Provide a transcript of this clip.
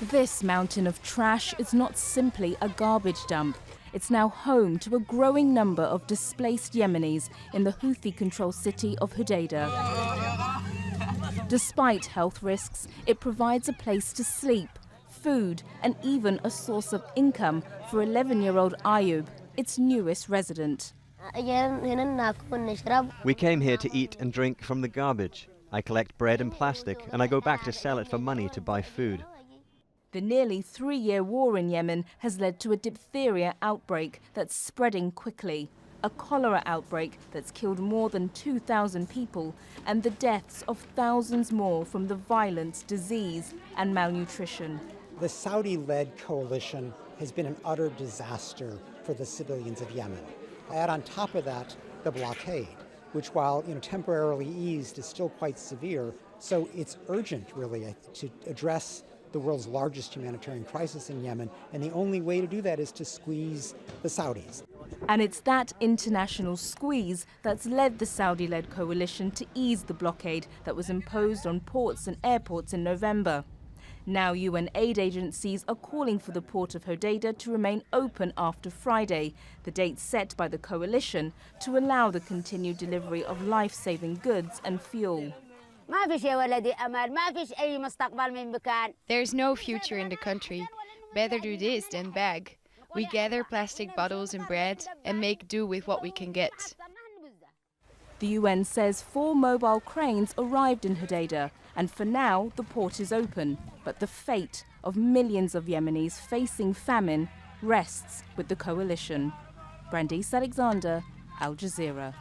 This mountain of trash is not simply a garbage dump. It's now home to a growing number of displaced Yemenis in the Houthi-controlled city of Hodeidah. Despite health risks, it provides a place to sleep, food, and even a source of income for 11-year-old Ayub, its newest resident. We came here to eat and drink from the garbage. I collect bread and plastic, and I go back to sell it for money to buy food. The nearly 3-year war in Yemen has led to a diphtheria outbreak that's spreading quickly, a cholera outbreak that's killed more than 2,000 people, and the deaths of thousands more from the violence, disease, and malnutrition. The Saudi-led coalition has been an utter disaster for the civilians of Yemen. Add on top of that the blockade, which, while temporarily eased, is still quite severe. So it's urgent, really, to address the world's largest humanitarian crisis in Yemen, and the only way to do that is to squeeze the Saudis. And it's that international squeeze that's led the Saudi-led coalition to ease the blockade that was imposed on ports and airports in November. Now UN aid agencies are calling for the port of Hodeidah to remain open after Friday, the date set by the coalition to allow the continued delivery of life-saving goods and fuel. There's no future in the country. Better do this than beg. We gather plastic bottles and bread and make do with what we can get. The UN says 4 mobile cranes arrived in Hodeidah, and for now the port is open. But the fate of millions of Yemenis facing famine rests with the coalition. Brandice, Al Jazeera.